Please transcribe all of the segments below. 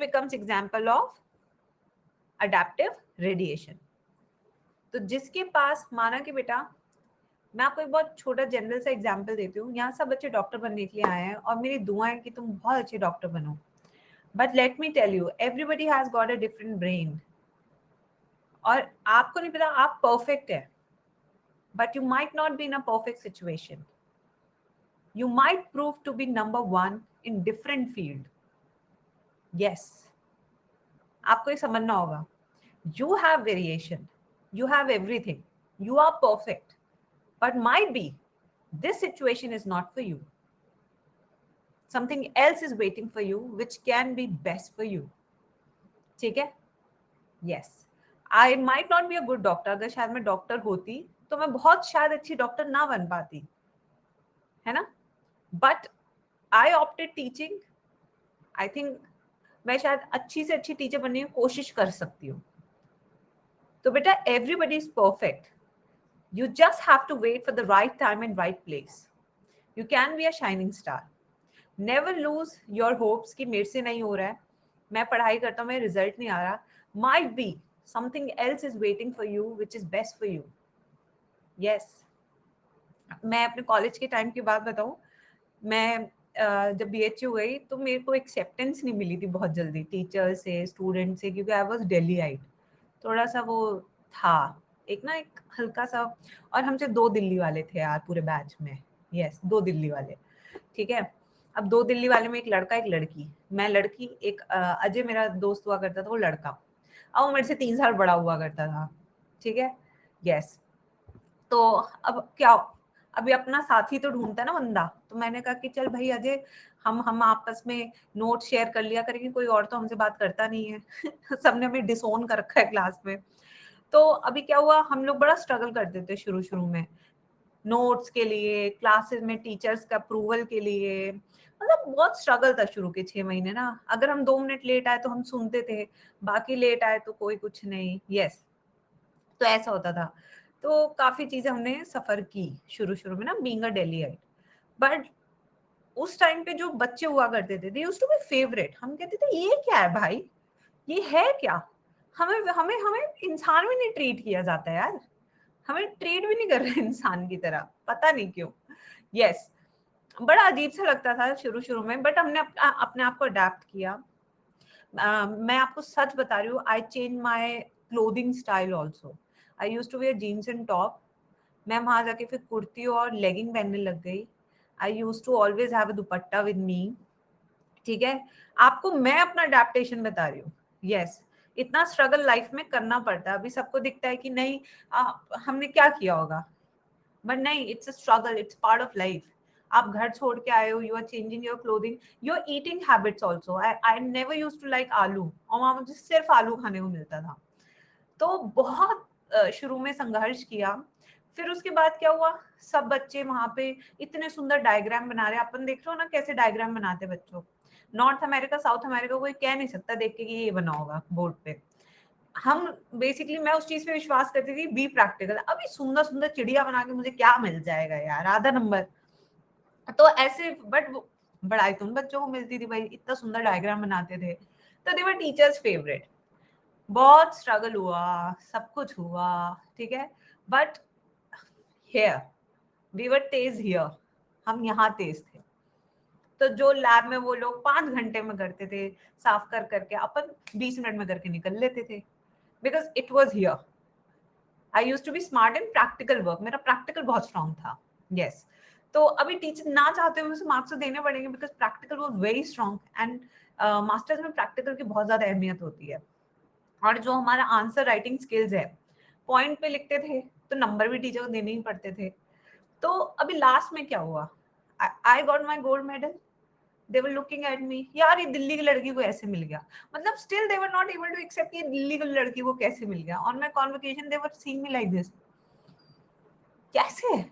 becomes example of adaptive radiation. तो जिसके पास, माना कि बेटा, मैं आपको एक बहुत छोटा जनरल सा एग्जांपल देती हूँ, यहाँ सब बच्चे डॉक्टर बनने के लिए आए हैं और मेरी दुआ है कि तुम बहुत अच्छे डॉक्टर बनो, but let me tell you, everybody has got a different brain, और आपको नहीं पता आप परफेक्ट है, but you might not be in a perfect situation, you might prove to be number one in different field. Yes, आपको ये समझना होगा. You have variation, you have everything, you are perfect, but might be this situation is not for you. Something else is waiting for you which can be best for you. ठीक है? Yes, I might not be a good doctor. अगर शायद मैं doctor होती तो मैं बहुत शायद अच्छी डॉक्टर ना बन पाती, है ना? But I opted teaching. I think मैं शायद अच्छी से अच्छी टीचर बनने की कोशिश कर सकती हूँ. तो बेटा, everybody is perfect, you just have to wait for the right time and right place. You can be a shining star. Never lose your hopes कि मेरे से नहीं हो रहा है, मैं पढ़ाई करता हूँ, मेरा रिजल्ट नहीं आ रहा. Might be something else is waiting for you which is best for you. Yes, मैं अपने कॉलेज के टाइम की बात बताऊँ. मैं जब BHU गई तो मेरे को एक्सेप्टेंस नहीं मिली थी बहुत जल्दी टीचर से, स्टूडेंट से, क्योंकि आई वाज दिल्ली आइट. थोड़ा सा वो था एक ना, एक हल्का सा. और हमसे 2 दिल्ली वाले थे यार पूरे बैच में. यस, 2 दिल्ली वाले. ठीक है. अब 2 दिल्ली वाले में एक लड़का एक लड़की. मैं लड़की, एक अजय मेरा दोस्त हुआ करता था, वो लड़का. अब वो मेरे से 3 साल बड़ा हुआ करता था. ठीक है. यस. तो अब क्या, अभी अपना साथी तो ढूंढता है ना बंदा. तो मैंने कहा कि चल भाई अजय, हम आपस में नोट शेयर कर लिया करेंगे, कोई और तो हमसे बात करता नहीं है. सबने हमें डिसोन कर रखा है क्लास में. तो अभी क्या हुआ, हम लोग बड़ा स्ट्रगल करते थे शुरू में, नोट्स के लिए, क्लासेस में टीचर्स का अप्रूवल के लिए. मतलब बहुत स्ट्रगल था शुरू के 6 महीने ना. अगर हम 2 मिनट लेट आए तो हम सुनते थे, बाकी लेट आए तो कोई कुछ नहीं. यस, तो ऐसा होता था. तो काफी चीजें हमने सफर की शुरू में ना, बीइंग अ दिल्लीite. बट उस टाइम पे जो बच्चे हुआ करते थे, they used to be favourite. हम कहते थे ये क्या है भाई, ये है क्या. हमें हमें हमें इंसान भी नहीं ट्रीट किया जाता यार, हमें ट्रीट भी नहीं कर रहे इंसान की तरह, पता नहीं क्यों. यस, बड़ा अजीब सा लगता था शुरू में, बट हमने अपने आप को अडेप्ट किया. मैं आपको सच बता रही हूँ, I change my clothing style also. I use to wear jeans and top. मैं वहां जाके फिर कुर्ती और लेगिंग पहनने लग गई. I use to always have a dupatta with me. ठीक है, आपको मैं अपना अडेप्टेशन बता रही हूँ. यस, इतना स्ट्रगल लाइफ में करना पड़ता है. अभी सबको दिखता है कि नहीं हमने क्या किया होगा, बट नहीं, it's a struggle, it's part of life. आप घर छोड़ के आए हो, you are changing your clothing, your eating habits also. I never use to like aloo, और वहां मुझे सिर्फ आलू खाने को मिलता था. तो बहुत शुरू में संघर्ष किया. फिर उसके बाद क्या हुआ, सब बच्चे वहां पे इतने सुंदर डायग्राम बना रहे हैं. अपन देख रहे हो ना कैसे डायग्राम बनाते बच्चों. नॉर्थ अमेरिका, साउथ अमेरिका, कोई कह नहीं सकता देख के कि ये बना होगा बोर्ड पे. हम बेसिकली, मैं उस चीज पे विश्वास करती थी, बी प्रैक्टिकल. अभी सुंदर सुंदर चिड़िया बना के मुझे क्या मिल जाएगा यार, आधा नंबर. तो ऐसे, बट बड़ाई तो उन बच्चों को मिलती थी भाई, इतना सुंदर डायग्राम बनाते थे. तो दे वर टीचर्स फेवरेट. बहुत स्ट्रगल हुआ, सब कुछ हुआ. ठीक है, बट हियर वी वर तेज. हियर हम यहाँ तेज थे. तो जो लैब में वो लोग 5 घंटे में करते थे साफ कर करके, अपन 20 मिनट में करके निकल लेते थे, because it was here. I use to be smart in practical work. मेरा प्रैक्टिकल बहुत स्ट्रांग था. यस, तो अभी टीचर ना चाहते हुए मुझे मार्क्स तो देने पड़ेंगे, because practical was very strong. And masters में प्रैक्टिकल की बहुत ज्यादा अहमियत होती है. और जो हमारा आंसर राइटिंग स्किल्स है, पॉइंट पे लिखते थे तो नंबर भी टीचर को देने ही पड़ते थे. तो अभी लास्ट में क्या हुआ, I got my gold medal. They were looking at me, यार ये दिल्ली की लड़की को ऐसे मिल गया. मतलब still they were not able to accept, ये दिल्ली की लड़की को कैसे मिल गया. On my convocation they were seeing me like this. कैसे,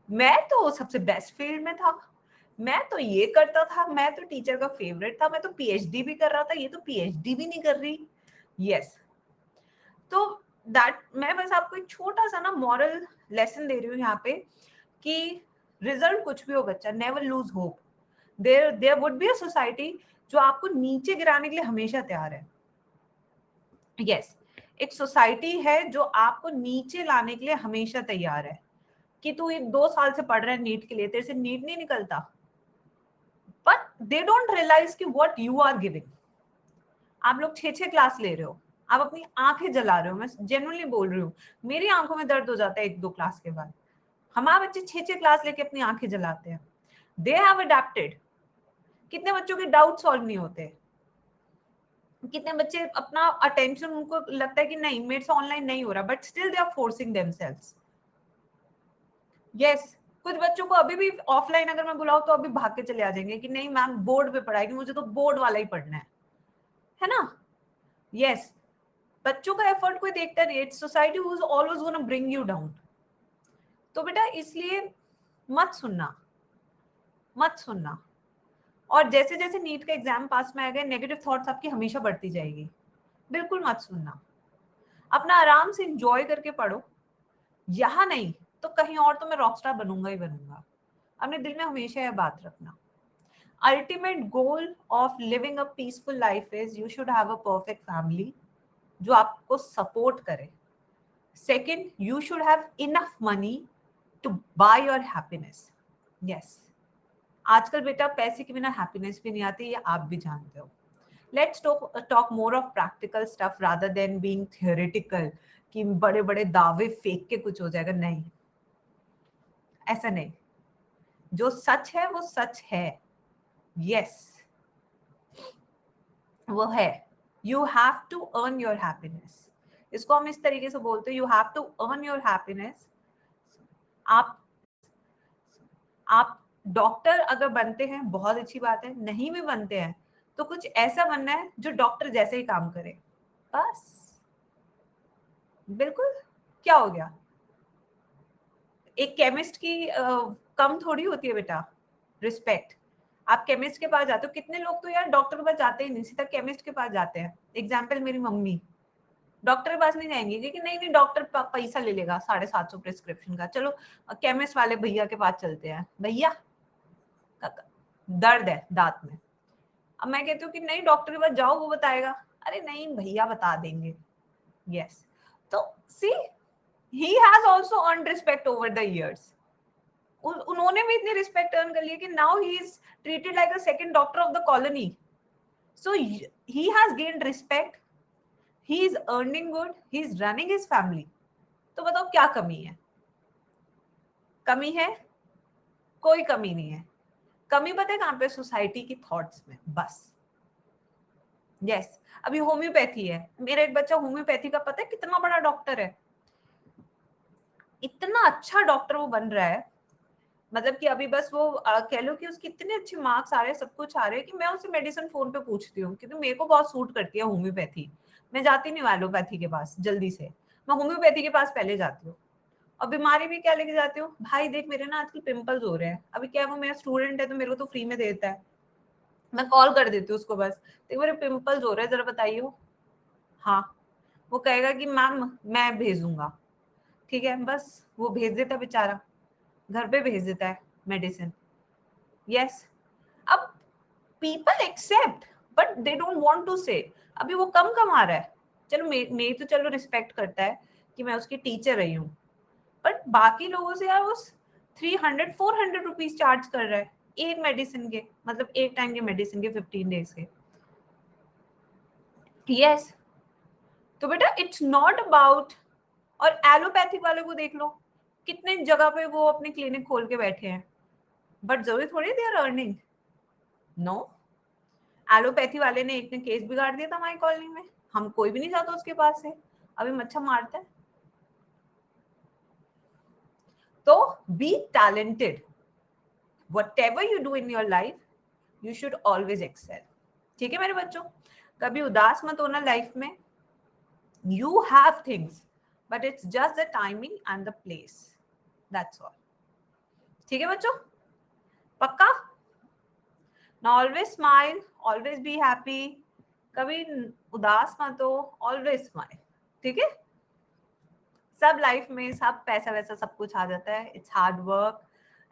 मैं तो सबसे बेस्ट फील्ड में था, मैं तो ये करता था, मैं तो टीचर का फेवरेट था, मैं तो PhD भी कर रहा था, ये तो PhD भी नहीं कर रही. यस, तो दैट, मैं बस आपको एक छोटा सा ना मॉरल लेसन दे रही हूँ यहाँ पे, कि रिजल्ट कुछ भी हो बच्चा, never lose hope. There would be a society जो आपको नीचे गिराने के लिए हमेशा तैयार है। यस, एक सोसाइटी है जो आपको नीचे लाने के लिए हमेशा तैयार है कि तू 2 साल से पढ़ रहा है नीट के लिए, तेरे से नीट नहीं निकलता, बट दे डोंट रियलाइज कि व्हाट यू आर गिविंग। आप लोग 6-6 क्लास ले रहे हो, आप अपनी आंखें जला रहे हो, मैं जेन्युइनली बोल रही हूँ, मेरी आंखों में दर्द हो जाता है 1-2 क्लास के बाद। हमारे बच्चे 6-6 क्लास लेके अपनी आंखें जलाते हैं। They have adapted. कितने बच्चों के डाउट सॉल्व नहीं होते, कितने बच्चे अपना अटेंशन, उनको लगता है कि नहीं मेरे से ऑनलाइन नहीं हो रहा, but still they are forcing themselves. Yes, कुछ बच्चों को अभी भी ऑफलाइन अगर मैं बुलाऊं तो अभी भाग के चले आ जाएंगे कि नहीं मैम बोर्ड पे पढ़ाएगी, मुझे तो बोर्ड वाला ही पढ़ना है ना। यस, बच्चों का एफर्ट कोई देखता नहीं, it's society who is always gonna bring you down. तो बेटा इसलिए मत सुनना, मत सुनना। और जैसे जैसे नीट का एग्जाम पास में आएगा, नेगेटिव थॉट्स आपकी हमेशा बढ़ती जाएगी, बिल्कुल मत सुनना। अपना आराम से एंजॉय करके पढ़ो, यहाँ नहीं तो कहीं और तो मैं रॉकस्टार बनूंगा ही बनूंगा। अपने दिल में हमेशा यह बात रखना। Ultimate goal of living a peaceful life is you should have a perfect family जो आपको सपोर्ट करे। Second, you should have enough money to buy your happiness. Yes, आजकल बेटा पैसे के बिना हैप्पीनेस भी नहीं आती, ये आप भी जानते हो। Let's talk more of practical stuff rather than being theoretical कि बड़े बड़े दावे फेंक के कुछ हो जाएगा, नहीं, ऐसा नहीं। जो सच है वो सच है। यस, वो है। You have to earn your happiness. इसको हम इस तरीके से बोलते हैं, you have to earn your happiness. आप डॉक्टर अगर बनते हैं बहुत अच्छी बात है, नहीं भी बनते हैं तो कुछ ऐसा बनना है जो डॉक्टर जैसे ही काम करे, बस। बिल्कुल, क्या हो गया? एक केमिस्ट की कम थोड़ी होती है बेटा रिस्पेक्ट। आप केमिस्ट के पास जाते हो, कितने लोग तो यार डॉक्टर के पास जाते ही नहीं, सीधा केमिस्ट के पास जाते हैं। एग्जाम्पल मेरी मम्मी, डॉक्टर के पास नहीं जाएंगे क्योंकि नहीं नहीं डॉक्टर पैसा ले लेगा 750 प्रिस्क्रिप्शन का, चलो केमिस्ट वाले भैया के पास चलते हैं, भैया दर्द है दांत में। अब मैं कहती हूँ कि नहीं डॉक्टर के पास जाओ, वो बताएगा, अरे नहीं भैया बता देंगे। यस, तो see he has also earned respect over the years. उन्होंने भी इतनी रिस्पेक्ट अर्न कर ली कि now he is treated like a second doctor of the colony. So he has gained respect, he is earning good, he is running his family. तो बताओ क्या कमी है? कमी है? कोई कमी नहीं है। कमी पता है कहां पे? सोसाइटी की थॉट्स में, बस। यस, अभी होम्योपैथी है, मेरा एक बच्चा होम्योपैथी का पता है कितना बड़ा डॉक्टर है, इतना अच्छा डॉक्टर वो बन रहा है। मतलब कि अभी बस वो कह लो कि उसके इतने अच्छे मार्क्स आ रहे हैं, सब कुछ आ रहे हैं कि मैं उससे मेडिसिन फोन पे पूछती हूँ क्योंकि मेरे को बहुत सूट करती है होम्योपैथी। मैं जाती नहीं एलोपैथी के पास जल्दी से, मैं होम्योपैथी के पास पहले जाती हूँ। और बीमारी भी क्या लेके जाती हूँ, भाई देख मेरे ना आजकल पिंपल्स हो रहे हैं, अभी क्या वो मेरा स्टूडेंट है तो मेरे को तो फ्री में देता है, मैं कॉल कर देती हूँ उसको, बस देख मेरे पिंपल्स हो रहे हैं जरा बताइए। हाँ, वो कहेगा कि मैम मैं भेजूंगा, ठीक है, बस वो भेज देता बेचारा, घर पे भेज देता है मेडिसिन। यस, अब people accept but they don't want to say. अभी वो कम कमा रहा है, चलो मेरी तो चलो रिस्पेक्ट करता है कि मैं उसकी टीचर रही हूँ, बट बाकी लोगों से यार वो 300-400 रुपीज चार्ज कर रहा है एक मेडिसिन के, मतलब एक टाइम के मेडिसिन के 15 डेज के। यस, तो बेटा इट्स नॉट अबाउट। और एलोपैथिक वाले को देख लो, कितने जगह पे वो अपने क्लिनिक खोल के बैठे हैं, बट जरूरी थोड़ी they are earning. No, allopathy वाले ने एक ने केस बिगाड़ दिया था हमारी कॉलोनी में, हम कोई भी नहीं जाता उसके पास से, अभी मच्छर मारता है। तो be talented, whatever you do in your life you should always excel। ठीक है मेरे बच्चों, कभी उदास मत होना लाइफ में। you have things but it's just the timing and the place, that's all। ठीक है बच्चों, पक्का? now always smile, always be happy, कभी उदास मत हो, always smile। ठीक है, सब लाइफ में सब पैसा वैसा सब कुछ आ जाता है, it's hard work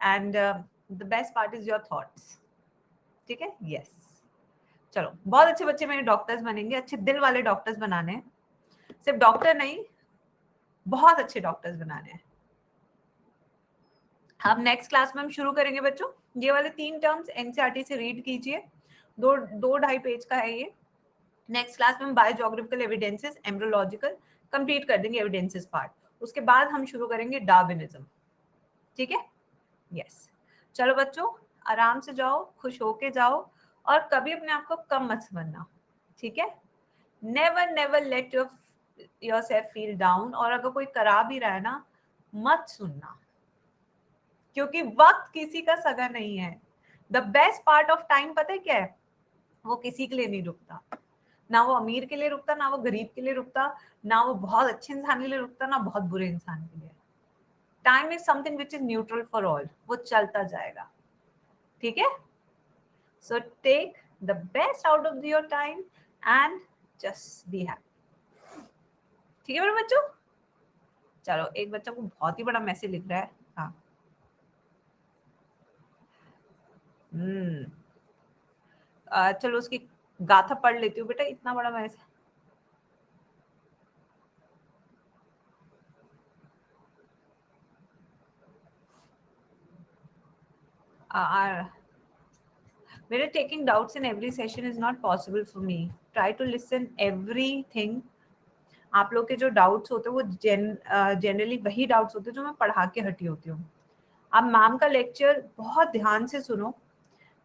and the best part is your thoughts. ठीक है, यस। चलो बहुत अच्छे बच्चे मेरे डॉक्टर्स बनेंगे, अच्छे दिल वाले डॉक्टर्स बनाने हैं, सिर्फ डॉक्टर नहीं बहुत अच्छे डॉक्टर्स बनाने हैं। अब नेक्स्ट क्लास में हम शुरू करेंगे बच्चों, ये वाले 3 टर्म्स एनसीईआरटी से रीड कीजिए, दो ढाई पेज का है ये। नेक्स्ट क्लास में हम बायोजियोग्राफिकल एविडेंसेस, एम्ब्रियोलॉजिकल कंप्लीट कर देंगे एविडेंसेस पार्ट, उसके बाद हम शुरू करेंगे डार्विनिज्म। ठीक है, यस। चलो बच्चों आराम से जाओ, खुश होके जाओ, और कभी अपने आप को कम मत समझना, ठीक है। Never never let yourself feel down, और अगर कोई करा भी रहा है ना, मत सुनना, क्योंकि वक्त किसी का सगा नहीं है। The best part of time पता है क्या है, वो किसी के लिए नहीं रुकता, ना वो अमीर के लिए रुकता, ना वो गरीब के लिए रुकता, ना वो बहुत अच्छे इंसान के लिए रुकता, ना बहुत बुरे इंसान के लिए। Time is something which is neutral for all, वो चलता जाएगा, ठीक है। So take the best out of your time and just be happy, ठीक है मेरे बच्चों। चलो एक बच्चा को बहुत ही बड़ा मैसेज लिख रहा है, हाँ चलो उसकी गाथा पढ़ लेती हूँ बेटा, इतना बड़ा message. Where taking doubts in every session is not possible for me. Try to listen everything. आप लोग के जो डाउट्स होते हैं वो जनरली वही डाउट्स होते हैं जो मैं पढ़ा के हटी होती हूँ। आप मैम का लेक्चर बहुत ध्यान से सुनो,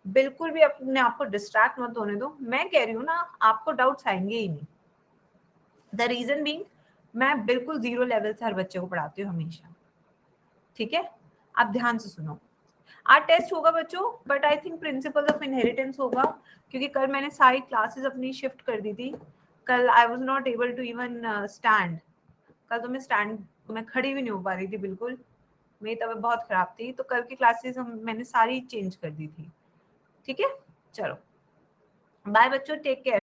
बिल्कुल भी अपने आप को डिस्ट्रैक्ट मत होने दो। मैं कह रही हूँ ना, आपको डाउट्स आएंगे ही नहीं। द रीजन बीइंग, मैं बिल्कुल जीरो लेवल से हर बच्चे को पढ़ाती हूँ हमेशा, ठीक है। आप ध्यान से सुनो। आज टेस्ट होगा बच्चों, but I think principle of inheritance होगा, क्योंकि कल मैंने सारी क्लासेस अपनी शिफ्ट कर दी थी। कल I was not able to even stand, कल तो मैं खड़ी भी नहीं हो पा रही थी बिल्कुल, मेरी तबीयत बहुत खराब थी, तो कल की क्लासेस मैंने सारी चेंज कर दी थी, ठीक है। चलो बाय बच्चों, टेक केयर।